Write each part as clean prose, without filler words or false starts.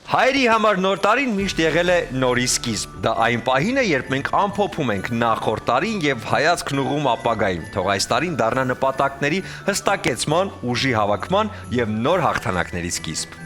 Հայերի համար նոր տարին միշտ եղել է նորի սկիզբ։ Դա այն պահին է, երբ մենք ամփոփում ենք նախորդ տարին եւ հայացքն ուղղում ապագային։ Թող այս տարին դառնա նպատակների հստակեցման, ուժի հավաքման եւ նոր հաղթանակների սկիզբ։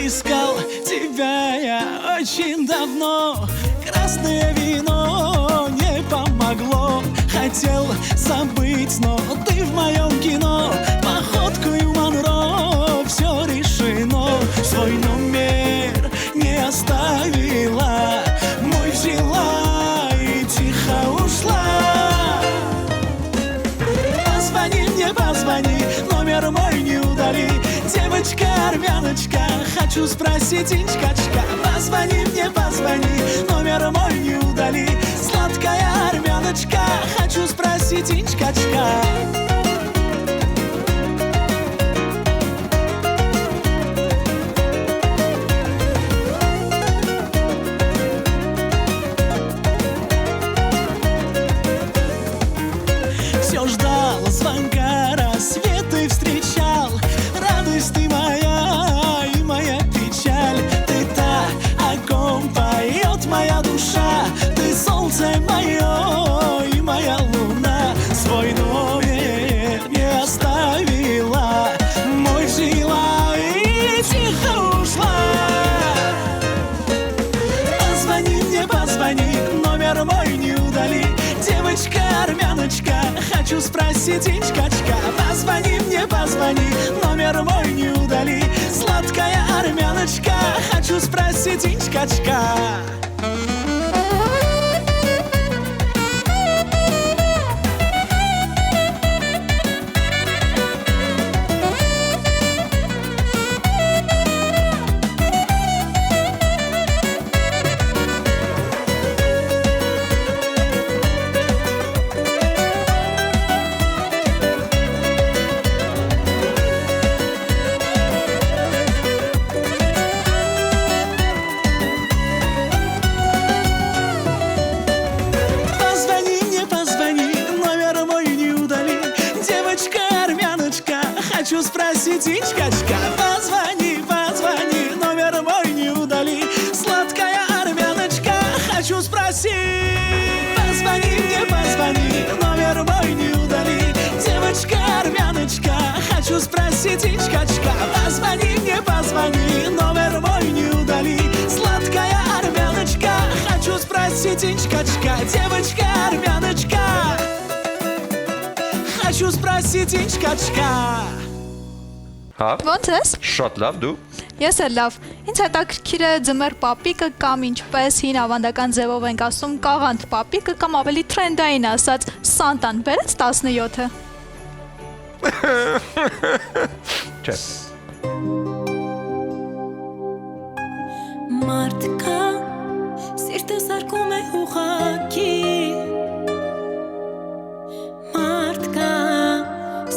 Искал тебя я очень давно. Красное вино не помогло. Хотел забыть, но ты в моем кино. Походкою Монро все решено. Свой номер не оставила, мой взяла и тихо ушла. Позвони мне, позвони, номер мой не удали. Девочка, армяночка, хочу спросить инчкачка. Позвони мне, позвони, номер мой не удали. Сладкая армяночка, хочу спросить инчкачка. Все ждал звонка, рассветы встречал. Радость ты моя и моя печаль. Ты та, о ком поет моя душа. Ты солнце мое и моя луна. Свой номер не оставила, мой взяла и тихо ушла. Позвони мне, позвони, номер мой не удали. Девочка, армяночка, хочу спросить инчкачка. Позвони мне, позвони, номер мой не удали. Сладкая армяночка, хочу спросить инчкачка. Хочу спросить инчкачка. Позвони, позвони, номер мой не удали. Сладкая армяночка, хочу спросить. Позвони мне, позвони, номер мой не удали. Девочка, армяночка, хочу спросить инчкачка. Позвони мне, позвони, номер мой не удали. Сладкая армяночка, хочу спросить инчкачка. Девочка, армяночка, хочу спросить инчкачка. Ոնց ես։ Շատ լավ, դու։ Ես էլ լավ։ Ինձ հետաքրքիր է ձմեռ պապիկը կամ ինչպես հին ավանդական ձևով ենք ասում կաղանդ պապիկը կամ ավելի թրենդային ասած Սանտան բերեց 17-ը։ Չէ։ Մարդկա սիրտը սարկում է ուղղակի Մարդկա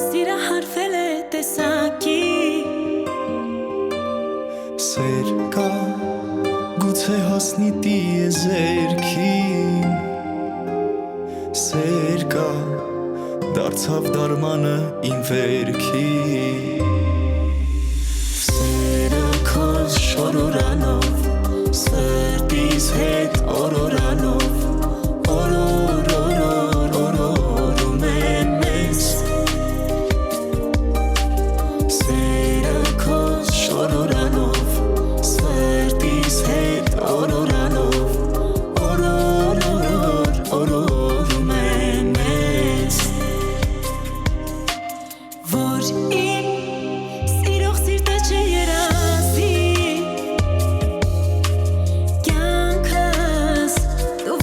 սիրը հարվել է տեսակի Սեր կա գուցե հասնի տիեզերքին Սեր կա դարձավ դարմանը իմ վերքի Սերը քոզ շորորանով Սրտիս հետ օրորանով օրորորորորորում են մեզ Սերը քոզ շորորանով Սրտիս հետ օրորանով օրորորորորում են մեզ Որ իմ սիրող սիրտը չէ երազի Կյանքս դու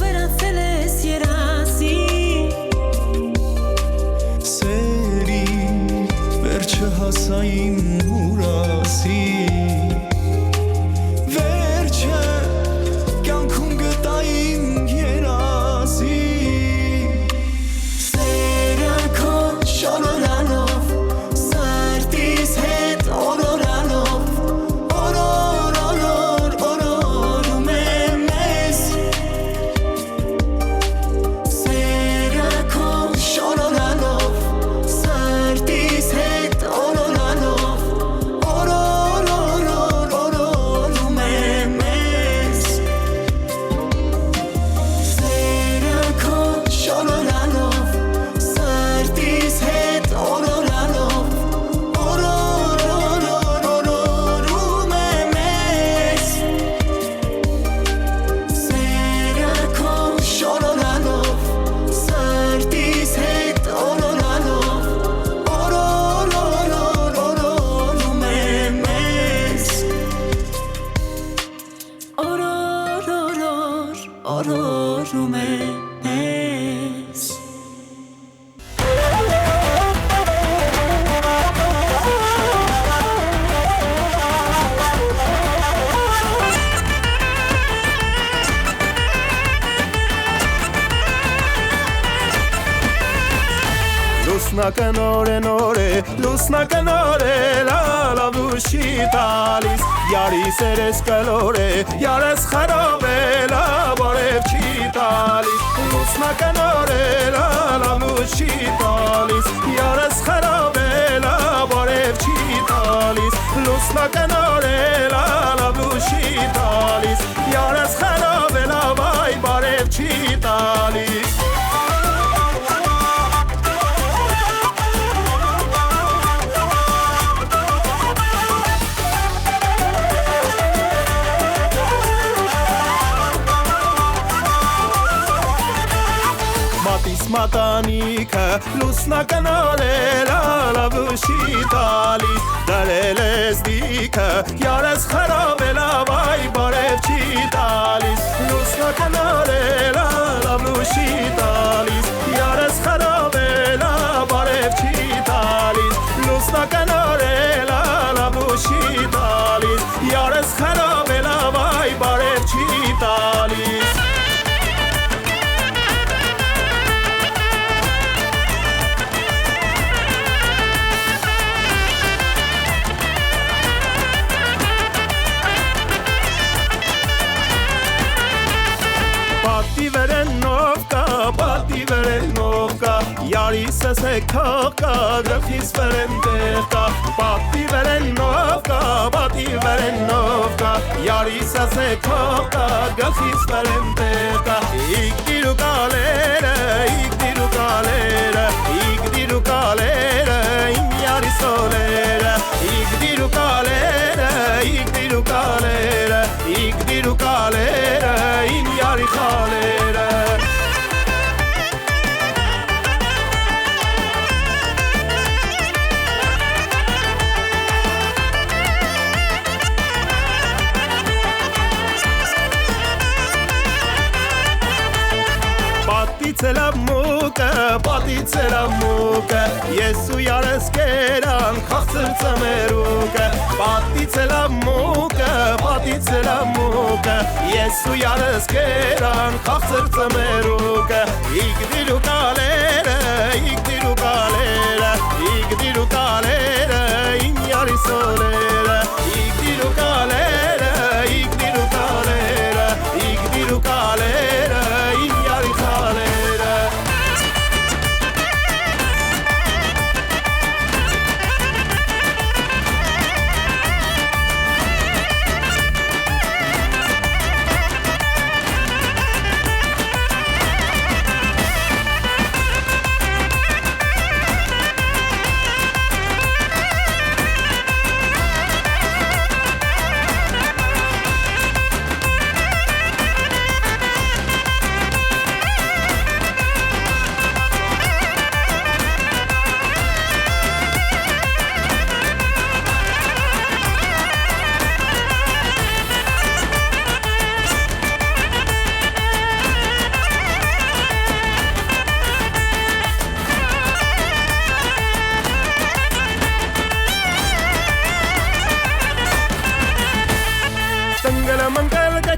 Լուսնականորե լավ լուշի տալիս Յարիս երես կլորե Յարես խարով է լավ արև չի տալիս Լուսնականորե լավ լուշի տալիս Յարես խարով է լավ արև չի տալիս Լուսնականորե լավ լուշի տալիս Յարես խարով է լավ այ բարև չի տալիս Մատանիքը լուսնականորե լավ լուշի տալիս Դրել ես դիքը յարես խարավ է լավ այ բարև չի տալիս Լուսնականորե լավ լուշի տալիս Յարես խարավ է լավ բարև չի տալիս Լուսնականորե լավ լուշի տալիս Յարես խարավ է լավ այ բարև չի տալիս Պատի վերենովկա Յարիսս է քողկա Գրխիս վերենտեղկա Պատի վերենովկա Յարիսս է քողկա Գրխիս վերենտեղկա Իգդիրու կալերը Իմ յարիսոլերը Իգդիրու կալերը Իմ յարի խալերը Պատից էլ ամուկը Ես ու յարս կերան խաղցր ծմերուկը Պատից էլ ամուկը Ես ու յարս կերան խաղցր ծմերուկը Իգդիրու կալերը Իմ յարիսոլերը Իգդիրու կալերը Իմ յարի խալերը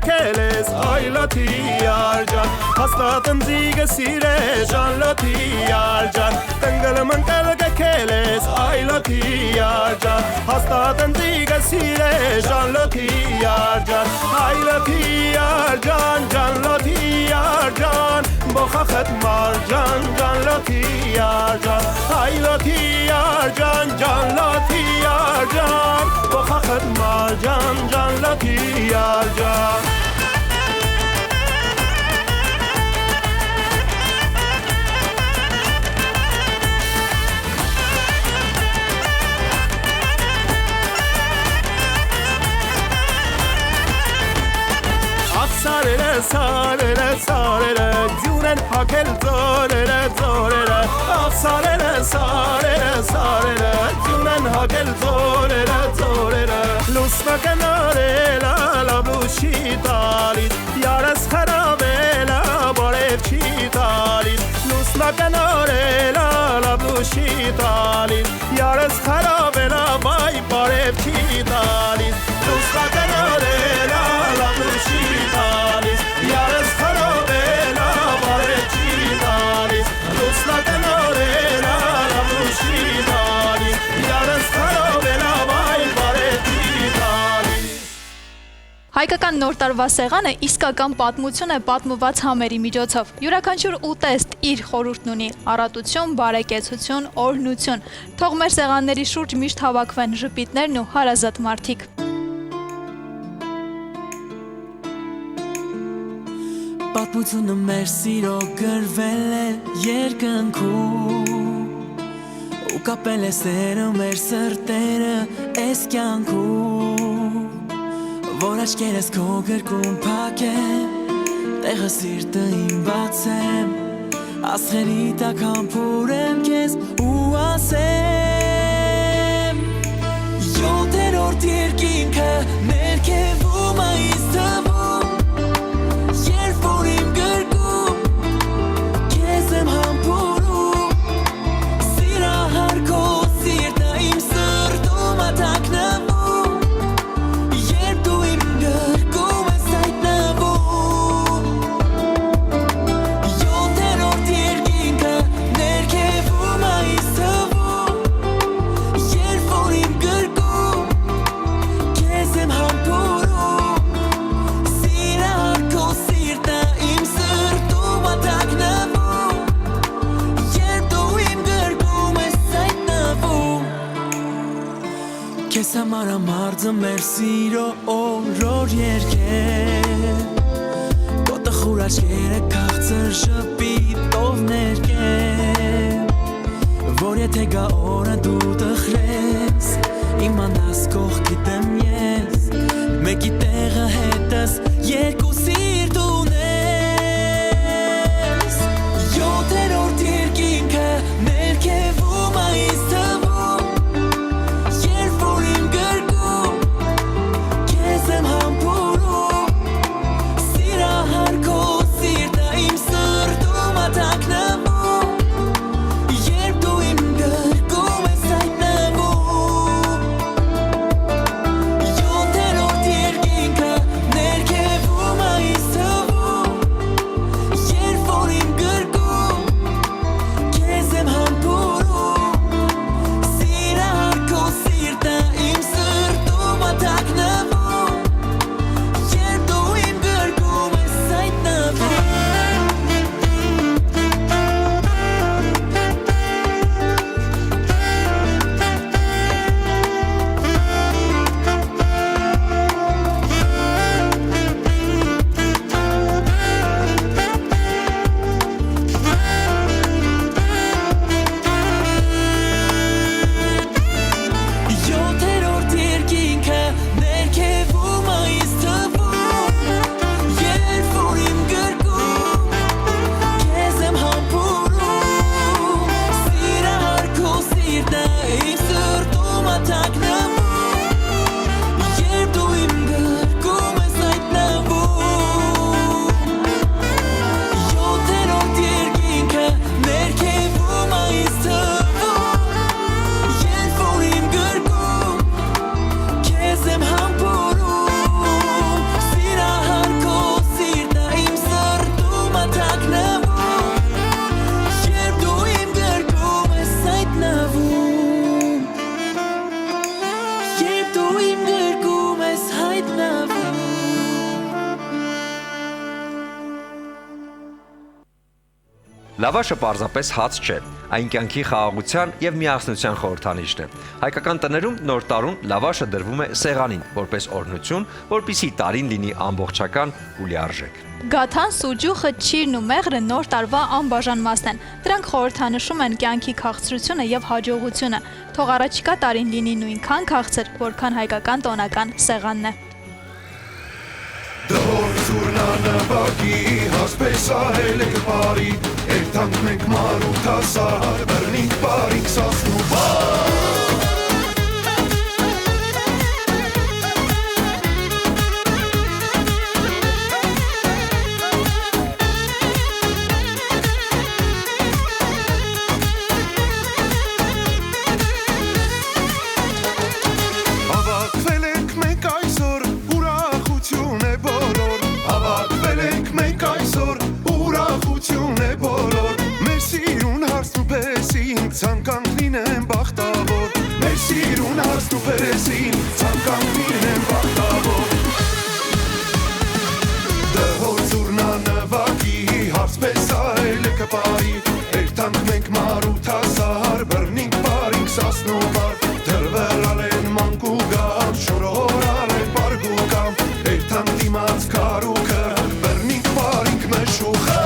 քելես այլաթի արջան հաստատ ընձիգը սիրե ժանլաթի արջան տնգլը մնկալը քելես այլաթի արջան հաստատ ընձիգը սիրե ժանլաթի արջան այլաթի արջան ժանլաթի արջան բոխախտ մարջան ժանլաթի արջան այլաթի արջան ժանլաթի արջան բոխախտ մարջան ժանլաթի արջան Սարերը ձյունեն հակել ձորերը Սարերը ձյունեն հակել ձորերը Լուսնականորե լավ լուշի տալիս Յարս խարավելա բարև չի տալիս Լուսնականորե լավ լուշի տալիս Յարս խարավելա բայ բարև չի տալիս Լուսնականորե լավ լուշի տալիս Յարս խարավելա բարև չի տալիս Լուսնականորե լավ Հայկական նոր տարվա սեղանը իսկական պատմություն է պատմված համերի միջոցով։ Յուրաքանչյուր ուտեստ իր խորհուրդն ունի՝ առատություն, բարեկեցություն, օրհնություն։ Թող մեր սեղանների շուրջ միշտ հավաքվեն ժպիտներն ու հարազատ մարդիկ։ Պատմությունը մեր սիրո գրվել է երկնքում ու կապել է սերը մեր սրտերը էս կյանքում որ աչքերս քո գրկում փակեմ տեղը սիրտը իմ բացեմ աստղերի տակ համբուրեմ քեզ ու ասեմ յոթերորդ երկինքը ներքևում այս թվում երբ որ իմ գրկում քեզ եմ համբուրում սիրահար քո սիրտը իմ սրտում ատակնվում Քեզ համար ամարձը մեր սիրո օրոր երկեր Կոտը խուր աչքերը քաղցր շպիտով ներկեր Որ եթե գա օրը դու տխրես Իմանաս կողքիդ եմ ես Մեկի տեղը հետս երկու սիրտ ունես Յոթերորդ երկինքը ներքևում այս թվում Լավաշը պարզապես հաց չէ, այն կյանքի խաղաղության եւ միասնության խորհրդանիշն է։ Հայկական տներում նոր տարուն լավաշը դրվում է սեղանին, որպես օրհնություն, որպիսի տարին լինի ամբողջական ու լիարժեք։ Գաթան, սուջուխը, չիրն ու մեղրը նոր տարվա անբաժան մասն են։ Դրանք խորհրդանշում են կյանքի քաղցրությունը եւ հաջողությունը։ Թող առաջիկա տարին լինի նույնքան քաղցր, որքան հայկական տոնական սեղանն է։ Դոր զուրնանը բակի, հասպես ահել եք բարի, երթանք մենք մարու թասար, բրնինք բարինք սասնու բար։ Ցանկանք լինեմ բախտավոր Մեր սիրուն հարստ ու պերեսին Ցանկանք լինեմ բախտավոր Երթանք մենք մարութ հասար բռնինք բարինք սասնուվար դրվերալ են մանկուգամ շորորալ են պարգուգամ Երթանք դիմաց կարուքը բռնինք բարինք մեշուխը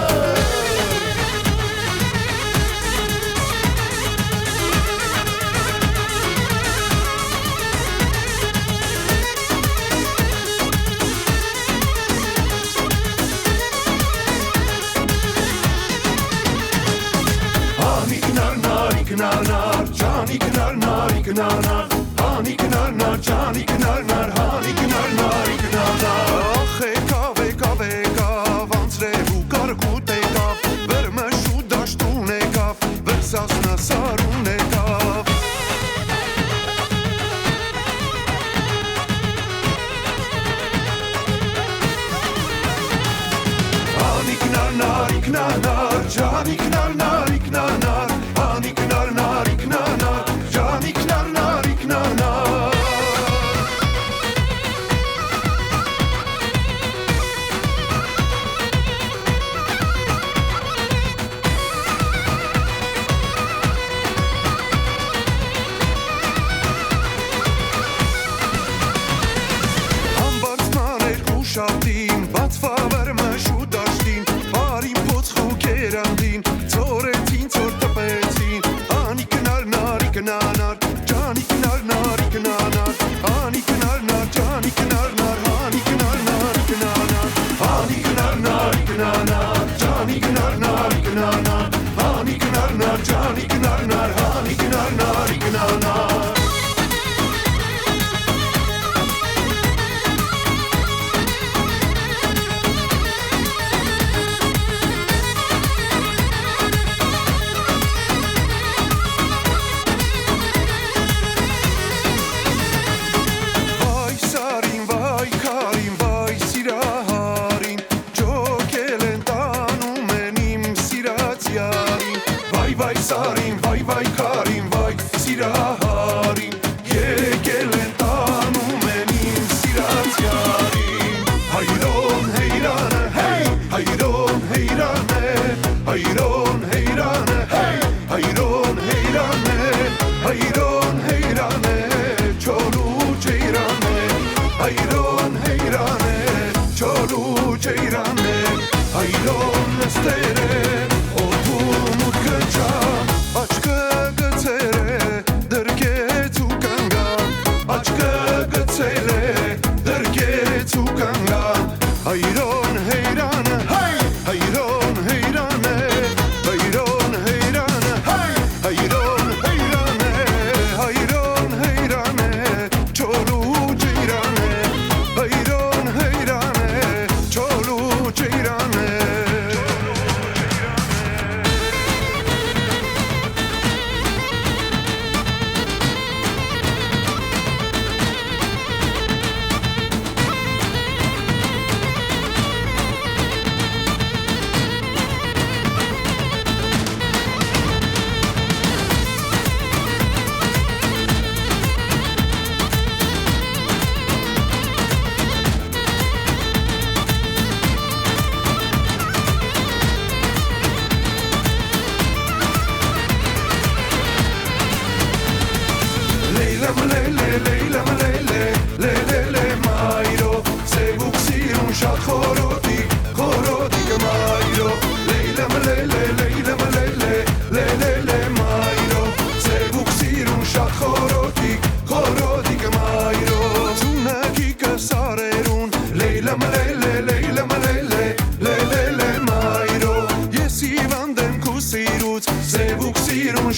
Nar, Johnny Gnar, Nari Gnar, Hani Gnar, Johnny Gnar, Hani Gnar, Nari Gnar. Ach, eka, vanzre bucar cuteka, verme shudaștuneka, versas nasaruneka. Hani Gnar, Nari Gnar, Johnny Gnar, Nari Gnar. Hani knar nari knar Johnny knar nari knar Համբարձման երկու շատին բացվավեր մշու դաշտին Բարին պոց խուկերանդին ծորեցին ծոր տպեցին Hani knar nari knar Johnny knar nari knar Hani knar Johnny knar Hani knar nari knar Hani knar nari knar Johnny knar nari knar Hani knar Johnny knar Hani knar nari knar Vai karim vai siraharin Եկել են տանում են իմ սիրած յարին Հայրոն հեյրանը hey Հայրոն հեյրանը Հայրոն հեյրանը hey Հայրոն հեյրանը Հայրոն հեյրանը Չորու ջեյրանը Հայրոն հեյրանը Չորու ջեյրանը Հայրոն նստերը Օդու մուտքը ջա Աչքը գցել է դրկեց ու կանգան Աչքը գցել է դրկեց ու կանգան Հայրոն հեյրանը Հայրոն հեյրանը Հայրոն հեյրանը Հայրոն հեյրանը Հայրոն հեյրանը Չորու ջեյրանը Հայրոն հեյրանը Չորու ջեյրանը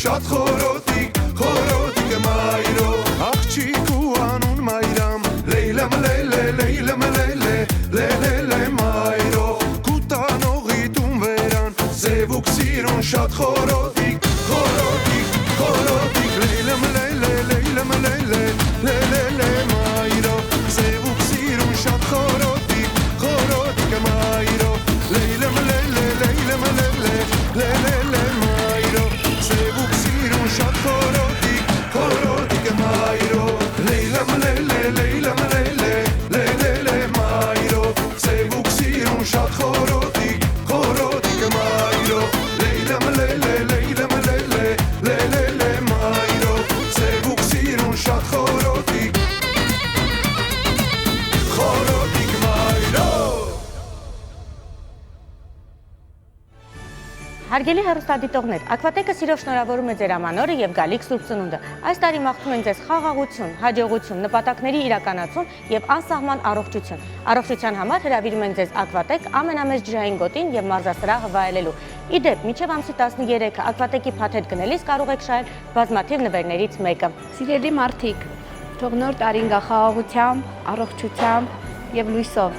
Շատ խորոտիկ մայրո Աղջիկ ու անուն մայրամ Լեյլամ լելե մայրո Կուտանողի տուն վերան Սևուկ սիրուն շատ խորոտիկ Լեյլամ լելե մայրո Սևուկ սիրուն շատ խորոտիկ մայրո Լեյլամ լելե մայրո Սևուկ սիրուն շատ խորոտիկ մայրո Լեյլամ լելե մայրո Սևուկ սիրուն շատ խորոտիկ մայրո Լեյլամ լելե Լեյլեմ լելե լելե մայրո Սևուկ սիրուն շատ խորոտիկ Խորոտիկ մայրո Հարգելի հեռուստադիտողներ, Ակվատեկը սիրով շնորհավորում է ձեր ամանորը եւ գալիք Սուրբ Ծնունդը։ Այս տարի մաղթում ենք ձեզ խաղաղություն, հաջողություն, նպատակների իրականացում եւ անսահման առողջություն։ Առողջության համար հրավիրում ենք ձեզ Ակվատեք ամենամեծ ջրային գոտին եւ մարզասրահը վայելելու։ Իդեպ, մինչեւ ամսի 13-ը Ակվատեկի փաթեթ գնելիս կարող եք շահել բազմաթիվ նվերներից մեկը։ Սիրելի մարդիկ, թող նոր տարին գա խաղաղությամբ, առողջությամբ եւ լույսով։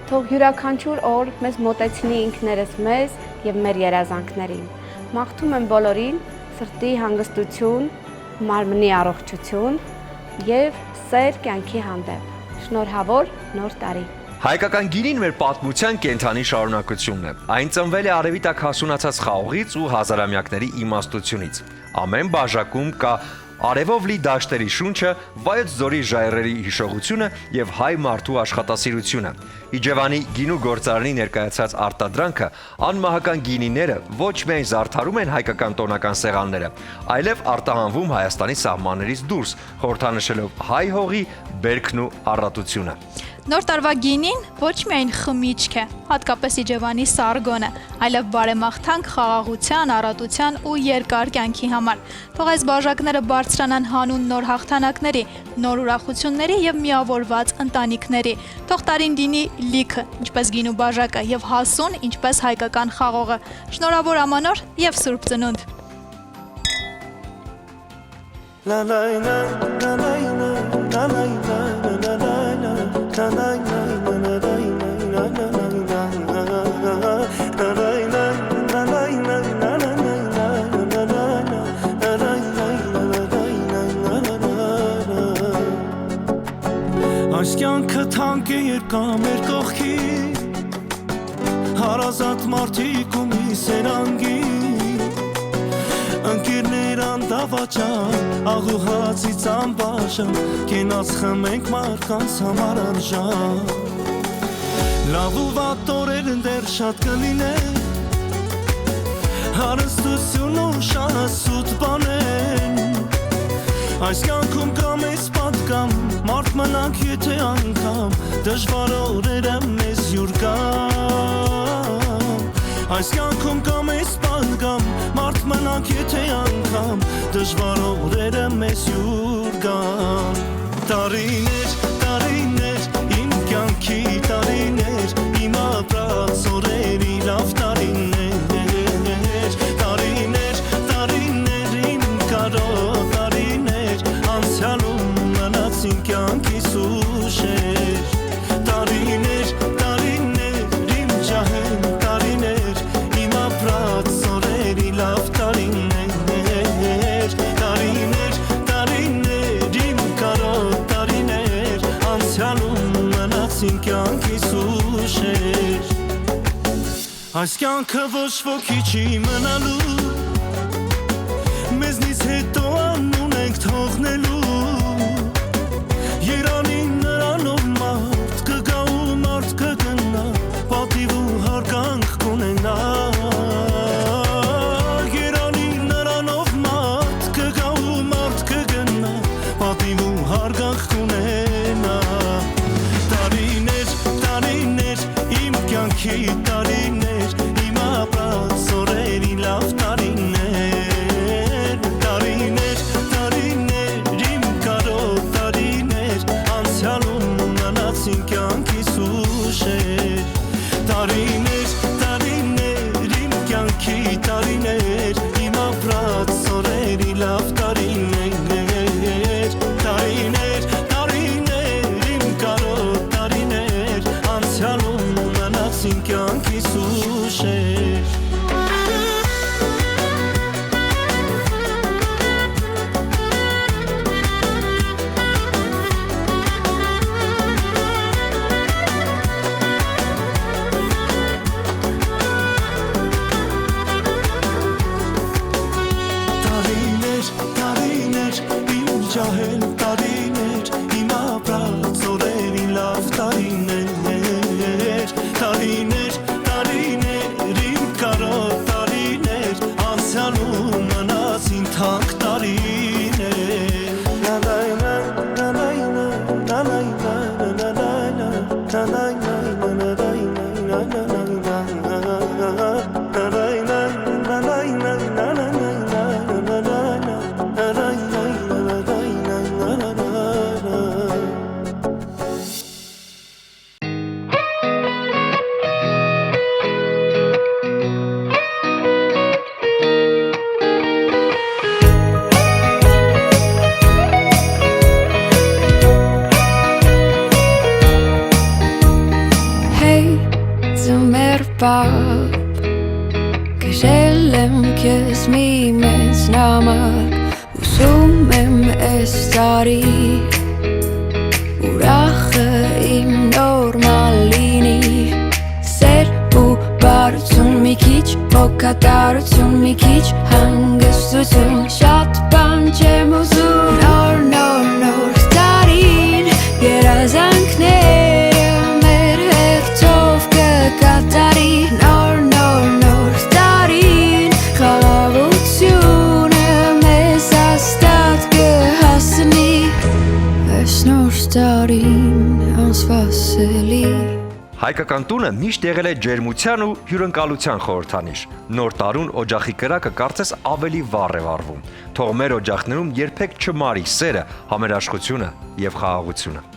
Թող յուրաքանչյուր օր մեզ մոտեցնի ինքներս մեզ եւ մեր երազանքներին։ Մաղթում եմ բոլորին սրտի հանգստություն, մարմնի առողջություն եւ սեր կյանքի հանդեպ։ Շնորհավոր նոր տարի։ Հայկական գինին մեր պատմության կենթանի շարունակությունն է։ Այն ծնվել է արևի տակ հասունացած խաղողից ու հազարամյակների իմաստությունից։ Ամեն բաժակում կա արևով լի դաշտերի շունչը, վայոց ձորի ժայռերի հիշողությունը եւ հայ մարդու աշխատասիրությունը։ Իջևանի գինու գործարանի ներկայացած արտադրանքը անմահական գինիները ոչ միայն զարդարում են հայկական տոնական սեղանները, այլև արտահանվում Հայաստանի սահմաններից դուրս, խորհրդանշելով հայ հողի բերքն ու առատությունը։ Նոր տարվա գինին ոչ միայն խմիչք է, հատկապես Իջևանի սարգոնը, այլև բարեմաղթանք խաղաղության, առատության ու երկար կյանքի համար։ Թող այս բաժակները բարձրանան հանուն նոր հաղթանակների, նոր ուրախությունների եւ միավորված ընտանիքների։ Թող տարին դինի լիքը, ինչպես գինու բաժակը, եւ հասուն, ինչպես հայկական խաղողը։ Շնորհավոր ամանոր եւ Սուրբ Ծնունդ։ Այս կյանքը թանկ է երկա մեր կողքի Հարազատ մարդիկ ու մի սերանգի Ընկիրներ անդավաճան, աղուհացից ամբաշան Կենաց խմենք մարդկանց համար արժան Լավ ու վատ օրերն դեռ շատ կլինեն Հարստություն ու շահասուտ բանեն Այս կյանքում կամ ես պատկամ, մարդ մնանք եթե անգամ Դժվար օրերը մեզ յուր գամ Այս կյանքում կամ ես պատկամ, մարդ մնանք եթե անգամ Դժվար օրերը մեզ յուր գամ Տարիներ, տարիներ, իմ կյանքի տարիներ Իմ ապրած օրերի լավ տարիներ Տարիներ, տարիներ, իմ կարոտ Անցյալում մնացին կյանքիս ուշեր Տարիներ, տարիներ, իմ ջահել տարիներ Իմ ապրած օրերի լավ տարիներ Տարիներ, տարիներ, իմ կարոտ տարիներ Անցյալում մնացին կյանքիս ուշեր Այս կյանքը ոչ ոքի չի մնալու Մեզնից հետո անուն ենք թողնելու Երանին նրանով մարդ կգա ու մարդ կգնա Պատիվ ու հարգանք կունենա Երանին նրանով մարդ կգա ու մարդ կգնա Պատիվ ու հարգանք կունենա Տարիներ, տարիներ, իմ կյանքի տարիներ Իմ ապրած օրերի լավ տարիներ ես մի մեծ նամակ Ուսում եմ ես տարի Ուրախը իմ նորմալ լինի Սեր ու բարություն մի քիչ Հոգատարություն մի քիչ Հանգստություն Շատ բան չեմ ուզում Նոր տարին Երազանքները մեր հերթով կկատարի Նոր տարին Խաղաղությունը մեզ հաստատ կհասնի Այս նոր տարին անսպասելի Հայկական տունը միշտ եղել է ջերմության ու հյուրընկալության խորհրդանիշ։ Նոր տարուն օջախի կրակը կարծես ավելի վառ է վառվում։ Թող մեր օջախներում երբեք չմարի սերը, համերաշխությունը եւ խաղաղությունը։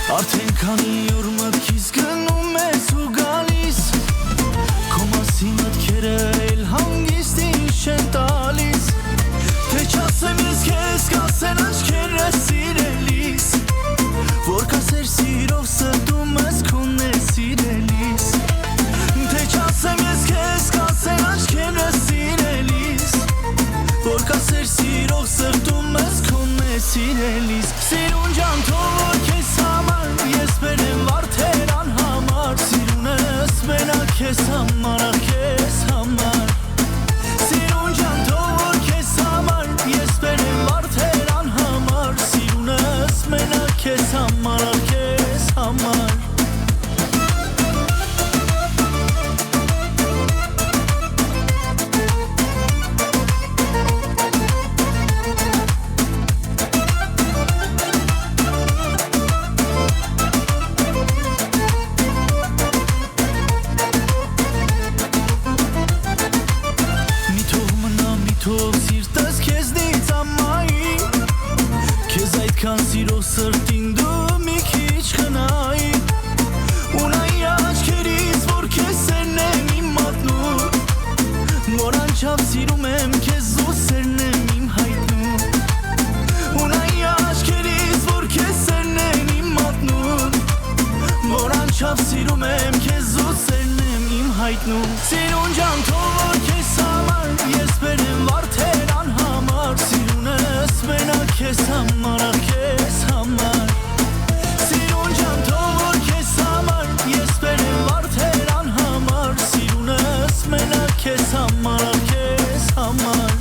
Արդեն քանի օր մտքիս գնում ես ու գալիս Քո մասին մտքերը էլ հանգիստին չեն տալիս Թե չասեմ ես քեզ կասեն աչքերս սիրելիս Որ կասեր սիրով սրտում ես քոնն է սիրելիս Թե չասեմ ես քեզ կասեն աչքերս սիրելիս Որ կասեր սիրով սրտում ես քոնն է սիրելիս Սիրուն ջան թող քեզ համար Ես բերեմ վարդեր անհամար Սիրունս մենակ քեզ համար քեզ համար Սիրուն ջան թող քեզ համար Ես բերեմ վարդեր անհամար Սիրունս մենակ քեզ համար քեզ համար Թող սիրտս քեզնից ամայի Քեզ այդքան սիրող սրտին դու մի քիչ խնայի Ունայի աչքերից, որ քեզ սերն եմ իմ մատնում Որ անչափ սիրում եմ քեզ ու սերն եմ իմ հայտնում Ունայի աչքերից, որ քեզ սերն եմ իմ մատնում Որ անչափ սիրում եմ քեզ ու սերն եմ իմ հայտնում Սիրուն ջան թող քեզ համար Ես բերեմ վարդեր անհամար Սիրունս մենակ քեզ համար քեզ համար Սիրուն ջան թող քեզ համար Ես բերեմ վարդեր անհամար Սիրունս մենակ քեզ համար քեզ համար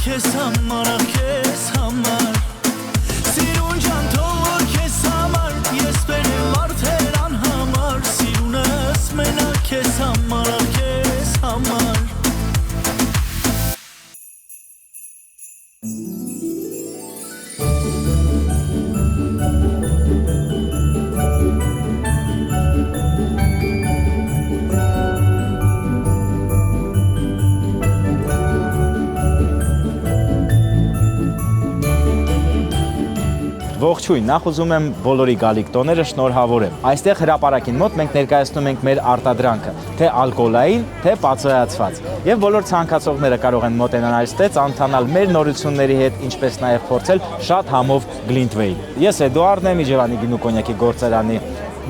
Քեզ համար քեզ համար Սիրուն ջան թող քեզ համար Ես բերեմ վարդեր անհամար Սիրունս մենակ քեզ համար քեզ համար Ողջույն, նախ ուզում եմ բոլորի գալիք տոները շնորհավորեմ։ Այստեղ հրապարակին մոտ մենք ներկայացնում ենք մեր արտադրանքը, թե ալկոհոլային, թե պացոյացված։ Եվ բոլոր ցանկացողները կարող են մոտենալ այստեղ, ծանոթանալ մեր նորությունների հետ, ինչպես նաև փորձել շատ համով Glintwein։ Ես Էդուարդն եմ, Իջևանի գինու կոնյակի գործարանի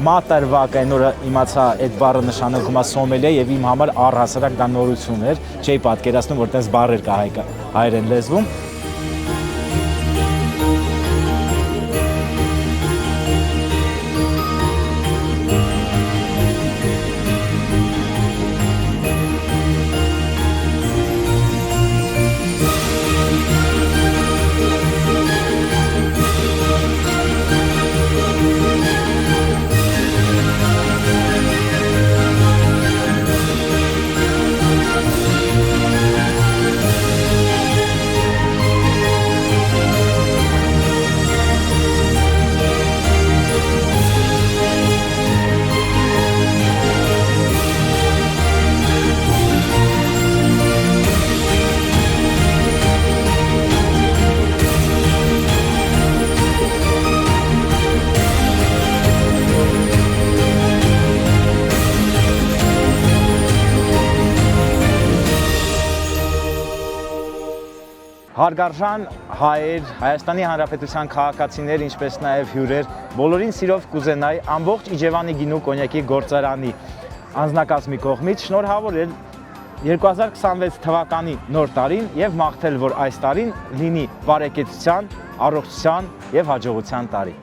մատերվակ այն օրը իմացա այդ բառը նշանակում է սոմելիե եւ իմ համար առհասարակ դա նորություն էր, չէի պատկերացնում, որ այդպես բառեր կա հայերեն լեզվում։ Հարգարժան հայեր, Հայաստանի Հանրապետության քաղաքացիներ, ինչպես նաև հյուրեր, բոլորին սիրով կուզենայի ամբողջ Իջևանի գինու կոնյակի գործարանի անձնակազմի կողմից շնորհավորել 2026 թվականի նոր տարին եւ մաղթել, որ այս տարին լինի բարեկեցության, առողջության եւ հաջողության տարի։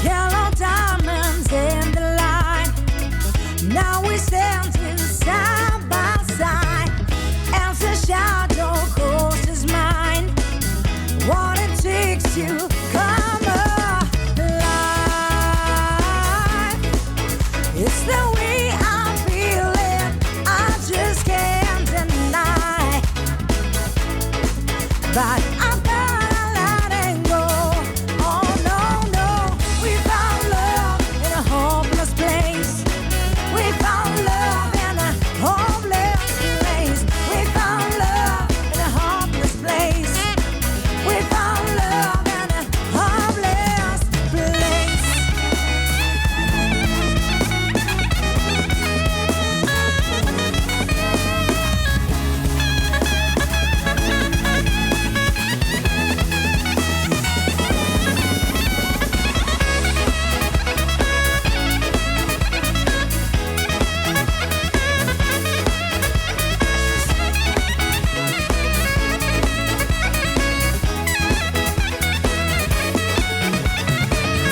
Yellow diamonds in the line. Now we stand side by side. As the shadow crosses mine. What it takes to come alive. It's the way I feel it. I just can't deny. But I'm gonna let it go. Oh no, no. We found love in a hopeless place. We found love in a hopeless place. We found love in a hopeless place. We found love in a hopeless place.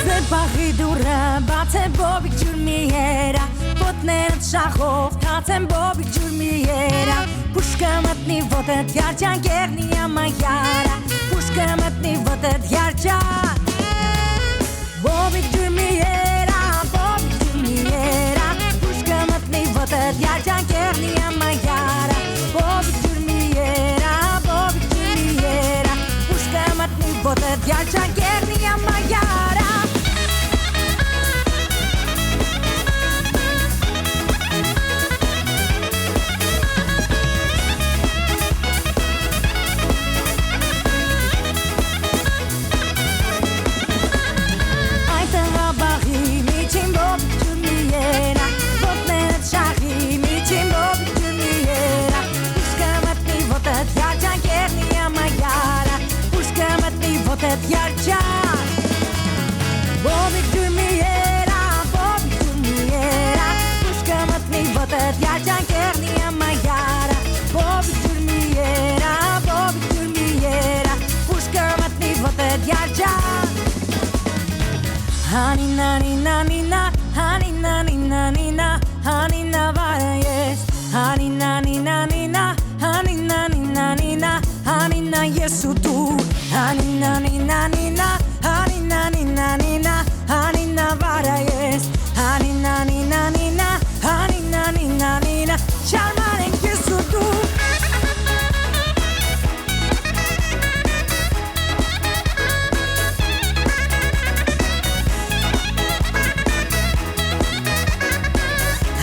Զեբաղի դուրը բաց է բոբիկ ջուր մի երա Ոտներդ շախով կաց են բոբիկ ջուր մի երա Պուշկը մտնի ոտըդ յարջան կերնի ամայարա Պուշկը մտնի ոտըդ յարջան Բոբիկ ջուր մի երա Բոբիկ ջուր մի երա Պուշկը մտնի ոտըդ յարջան կերնի ամայարա Բոբիկ ջուր մի երա Բոբիկ ջուր մի երա Պուշկը մտնի ոտըդ յարջան կերնի ամայարա Yarcan Bobik Jumiera Bobik Jumiera Pushka matni votet Yarcan kerni amayara Bobik Jumiera Bobik Jumiera Pushka matni votet Yarcan Hani nani nani na Hani nani nani na Hani na vara yes Hani nani nani na Hani nani nani na Hani na yesu tu Hani nani nani na Hani nani nani na Hani na vara yes Hani nani nani na Hani nani nani na Charmaren yesu tu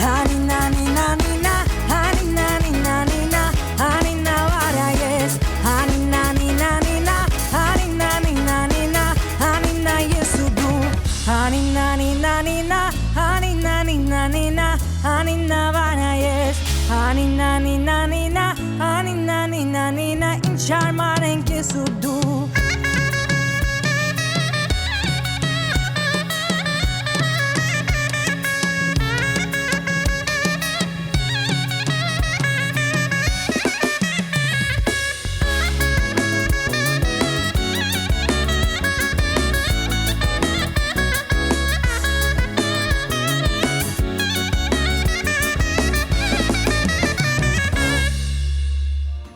Hani nani nani na Hani nani nani na Hani na vara yes Hani nani nani na Hani nani nani na Hani na yesu du Hani nani nani na Hani nani nani na Hani na vara yes Hani nani nani na Hani nani nani na In charmaren yesu du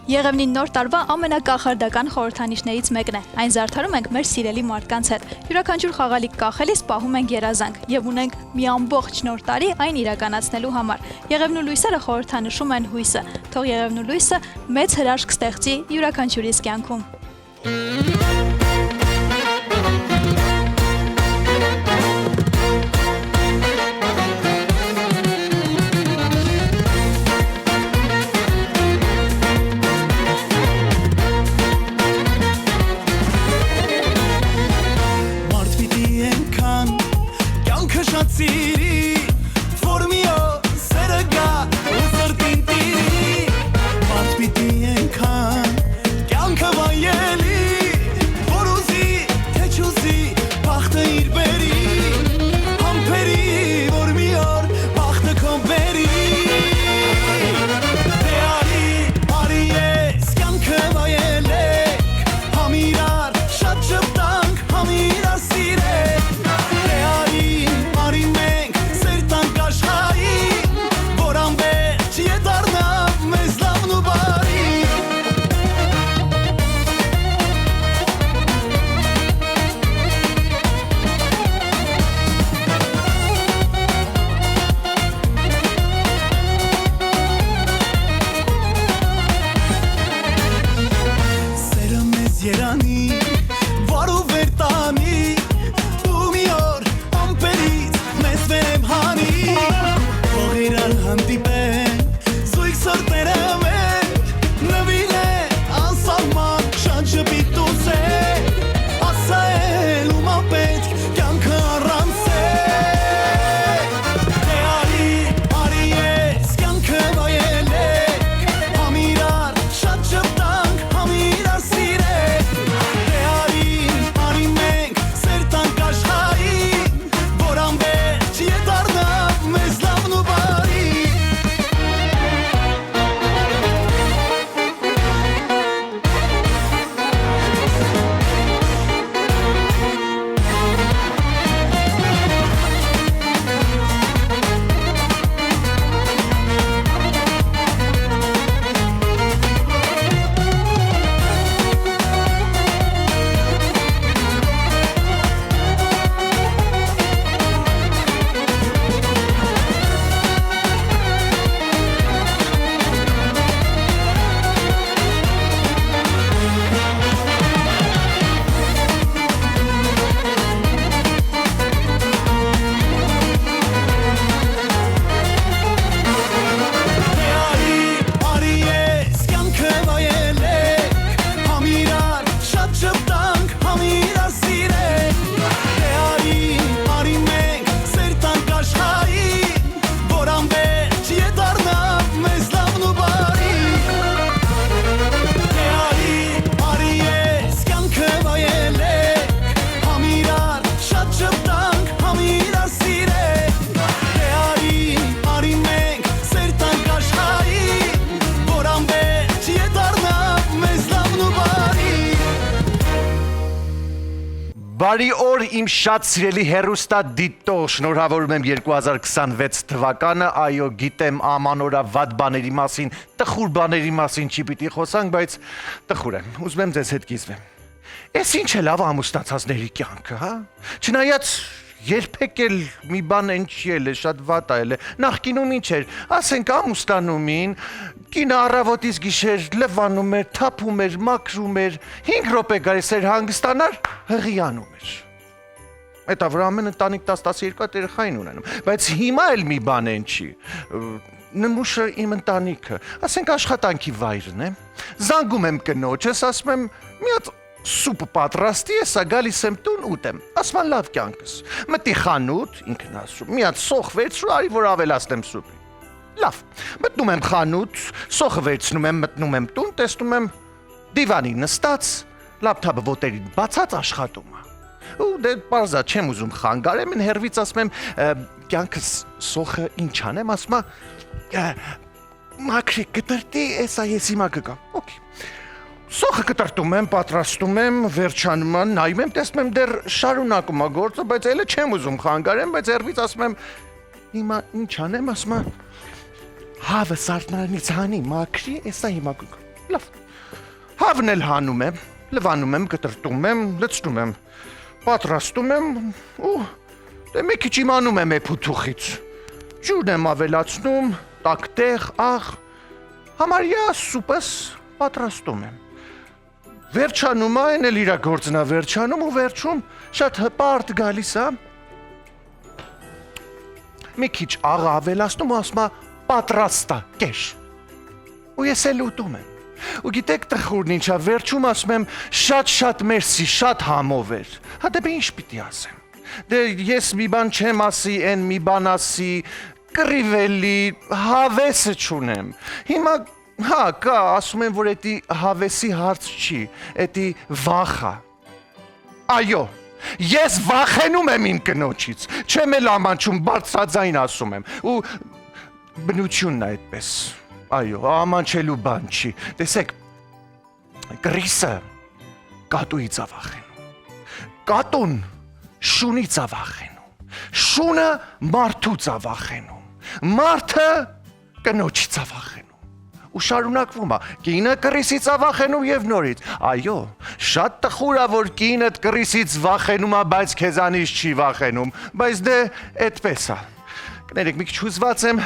Եղևնի նոր տարվա ամենակախարդական խորհրդանիշներից մեկն է։ Այն զարդարում ենք մեր սիրելի մարդկանց հետ։ Յուրաքանչյուր խաղալիք կախելիս պահում ենք երազանք եւ ունենք մի ամբողջ նոր տարի այն իրականացնելու համար։ Եղևնու լույսերը խորհրդանշում են հույսը։ Թող Եղևնու լույսը մեծ հրաշք ստեղծի յուրաքանչյուրիս կյանքում։ սիրի որ մի օր սերը գա ու սրտին տիրի մարդ պիտի ենքան կյանքը վայելի որ ուզի թե չուզի բախտը իր բերի համբերի որ մի օր բախտը քո բերի դե արի ես կյանքը վայելեք համիրար շատ շպտանք համիրար սիրեք դե արի մենք սեր տանք աշխարհին որ անվերջ ետառնա մեզ լավն ու բարի Սերը մեզ երանի, վար ու վեր տանի ու մի օր ամպերից մեզ վերեմ հանի Թող իրար հանդիպեն, զույգ սրտերը մեր նվիրե անսահման շատ ժպիտ ու սեր ասա էլ ում ապետք կյանքը առանց սեր Դե արի ես կյանքը վայելեք համիրար շատ ժպտանք համիրար սիրեք Դե արի մենք սեր տանք աշխարհին որ անվերջ ետառնա մեզ լավն ու բարի Արի ես կյանքը վայելեք համիրար շատ շպտանք համիրար սիրեք Դե արի մենք սեր տանք աշխարհին որ անվերջ ետառնա մեզ լավն ու բարի Դե արի ես կյանքը վայելեք համիրար շատ շպտանք համիրար սիրեք Դե արի մենք սեր տանք աշխարհին որ անվերջ ետառնա մեզ լավն ու բարի Բարի օր իմ շատ սիրելի հեռուստա դիտող, շնորհավորում եմ 2026 թվականը, այո գիտեմ ամանորա վատ բաների մասին, տխուր բաների մասին չի պիտի խոսանք, բայց տխուր եմ, ուզում եմ ձեզ հետ կիսվեմ Էս ինչ է լավ ամուսնացածների կյանքը, հա? Չնայած երբեք էլ մի բան են չի էլ է, շատ վատ այլ է, նախկինում ինչ էր, ասենք ամուսնանումին, կինը առավոտից գիշեր լվանում էր, թափում էր, մաքրում էր, 5 րոպե գալիս էր հանգստանար, հղիանում էր Էտա վրա ամեն ընտանիք 10-12 երեխային ունենում, բայց հիմա էլ մի բան են չի, նմուշը իմ ընտանիքը, ասենք աշխատանքի վայրն է, զանգում եմ կնոջս, ասում եմ մի հատ սուպ պատրաստի, եսա գալիս եմ տուն ուտեմ, ասում եմ լավ կյանքս, մտի խանութ, ինքն ասում, մի հատ սոխ վերցրու, արի որ ավելացնեմ սուպի, լավ, մտնում եմ խանութ, սոխը վերցնում եմ, մտնում եմ տուն, տեսնում եմ դիվանի նստած, լապթոպը ոտերին բացած աշխատում է, ու դե պարզա չեմ ուզում խանգարեմ, են հերվից ասում եմ, կյանքս սոխը ինչ անեմ, ասում մաքրի կտրտի, եսա ես հիմա կգամ, օքեյ Սոխը կտրտում եմ, պատրաստում եմ, վերջանում եմ, նայում եմ, տեսնում եմ դեռ շարունակում է գործը, բայց էլը չեմ ուզում խանգարեմ, բայց երբից ասում եմ, հիմա ինչ անեմ, ասում եմ, հավը սարդնարանից հանի, մաքրի, եսա հիմա կգամ։ Լավ։ Հավն էլ հանում եմ, լվանում եմ, կտրտում եմ, լցնում եմ, պատրաստում եմ, ու դե մի քիչ իմանում եմ էփութուխից։ Ջուրն եմ ավելացնում, տակտեղ, աղ, համարյա սուպս պատրաստում եմ։ Վերջանում այն էլ իրա գործնա վերջանում ու վերջում շատ հպարտ գալիս է։ Մի քիչ աղ ավելացնում ու ասում է պատրաստա, կեշ։ Ու ես էլ ուտում եմ։ Ու գիտեք տխուրն ինչա, վերջում ասում եմ շատ մերսի, շատ համով էր։ Հա դե ինչ պիտի ասեմ։ Դե ես մի բան չեմ ասի, այն մի բան ասի, կռիվելի, հավեսը չունեմ։ Հիմա հա, կա, ասում են, որ էդի հավեսի հարց չի, էդի վախա։ Այո, ես վախենում եմ իմ կնոջից, չեմ էլ ամանչում, բարձրաձայն ասում եմ, ու բնությունն է այդպես, այո, ամանչելու բան չի, տեսեք, կռիսը կատուից է վախենում, կատուն շունից է վախենում, շունը մարդուց է վախենում, մարդը կնոջից է վախենում, ու շարունակվում է, կինը կռիսից է վախենում և նորից, այո, շատ տխուր է, որ կինդ կռիսից վախենում է, բայց քեզանից չի վախենում, բայց դե էդպես է, կներեք, մի քիչ հուզված եմ,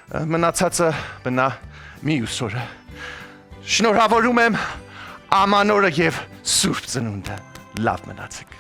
մնացածը բնա մյուս օրը, շնորհավորում եմ ամանորը և սուրբ ծնունդը, լավ մնացեք։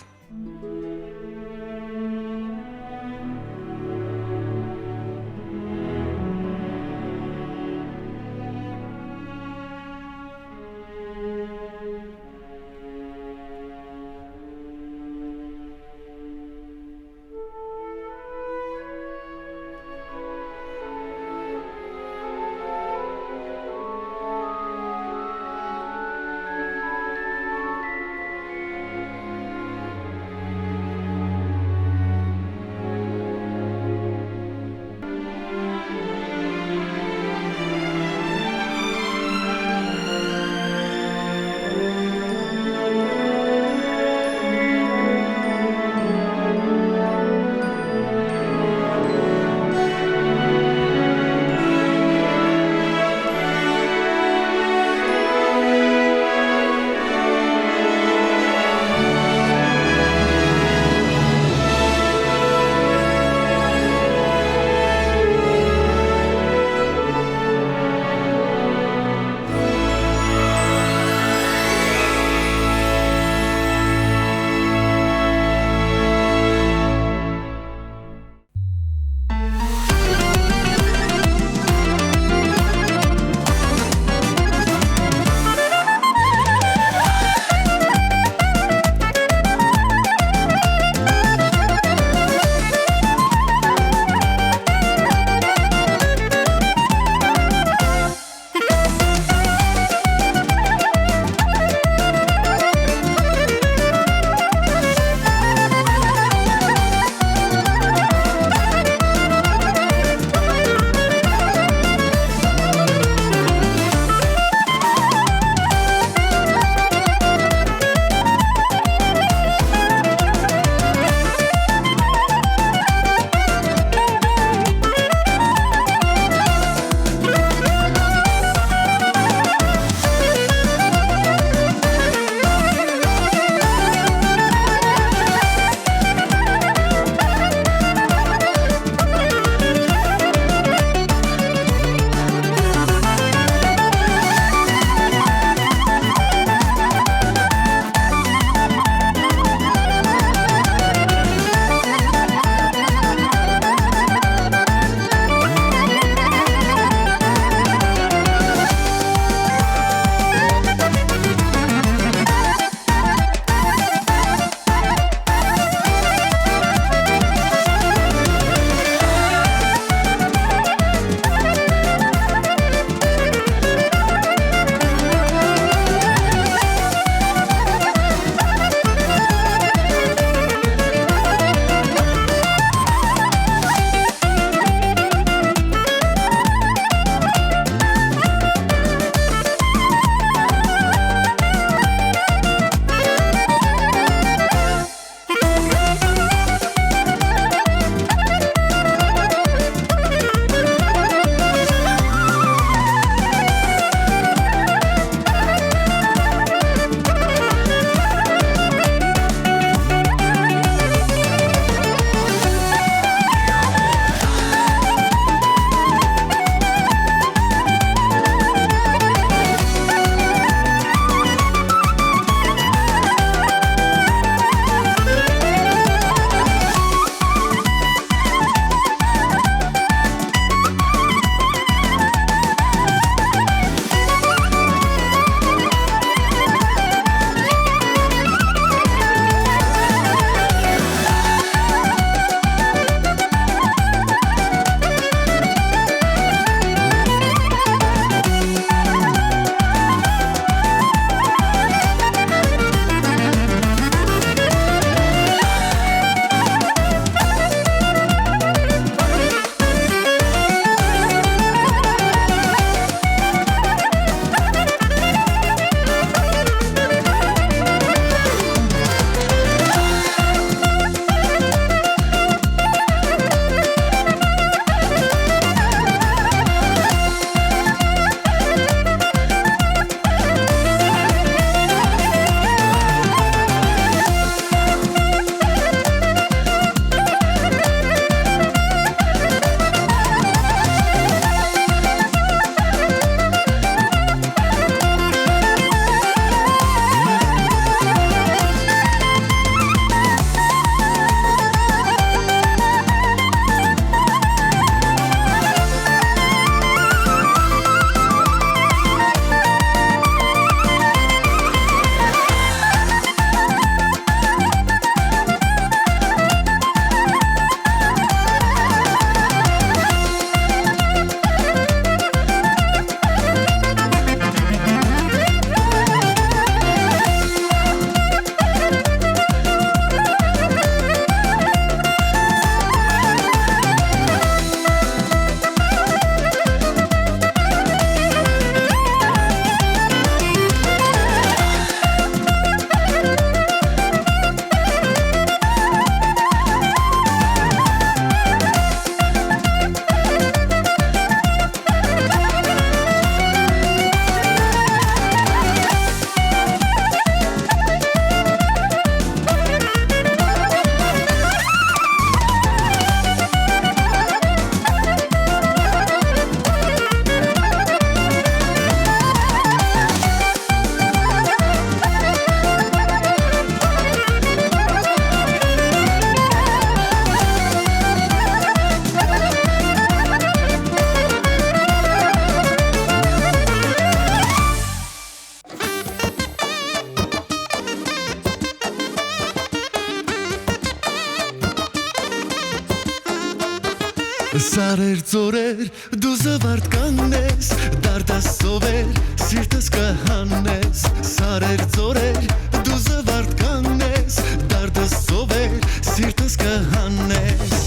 Սարեր ծորեր դու զվարդ կանես դարդաս սովեր սիրտս կհանես Սարեր ծորեր դու զվարդ կանես դարդաս սովեր սիրտս կհանես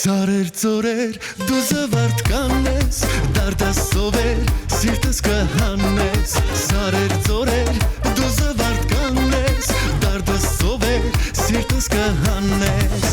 Սարեր ծորեր դու զվարդ կանես դարդաս սովեր սիրտս կհանես Սարեր ծորեր դու զվարդ կանես դարդաս սովեր սիրտս կհանես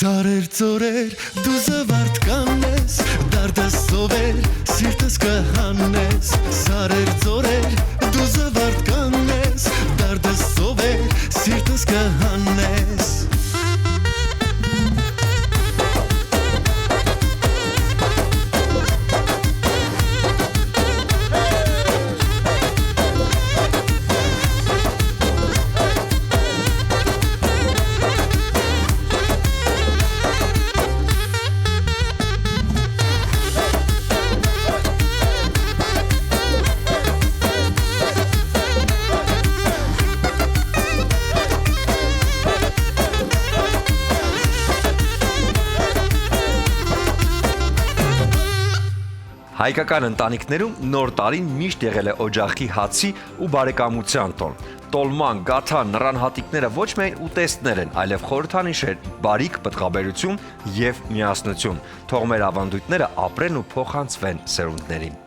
Սարեր ծորեր դու զվարդ կանես դարդաս սովեր սիրտս կհանես Սարեր ծորեր դու զվարդ կանես դարդաս սովեր սիրտս կհանես Հայկական ընտանիքներում նոր տարին միշտ եղել է օջախի հացի ու բարեկամության տոն։ Տոլման, գաթան, նռան հատիկները ոչ միայն ուտեստներ են, այլև խորհրդանիշեր, բարիք, պտղաբերություն եւ միասնություն։ Թող մեր ավանդույթները ապրեն ու փոխանցվեն սերունդներին։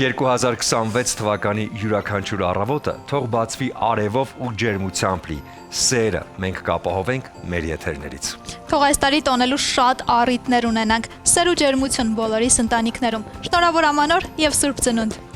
2026 թվականի յուրաքանչյուր առավոտը թող բացվի արևով ու ջերմությամբ լի։ Սերը մենք կապահովենք մեր եթերներից։ Թող այս տարի տոնելու շատ առիթներ ունենանք։ Սեր ու ջերմություն բոլորիս ընտանիքներում։ Շնորհավոր ամանոր եւ Սուրբ Ծնունդ։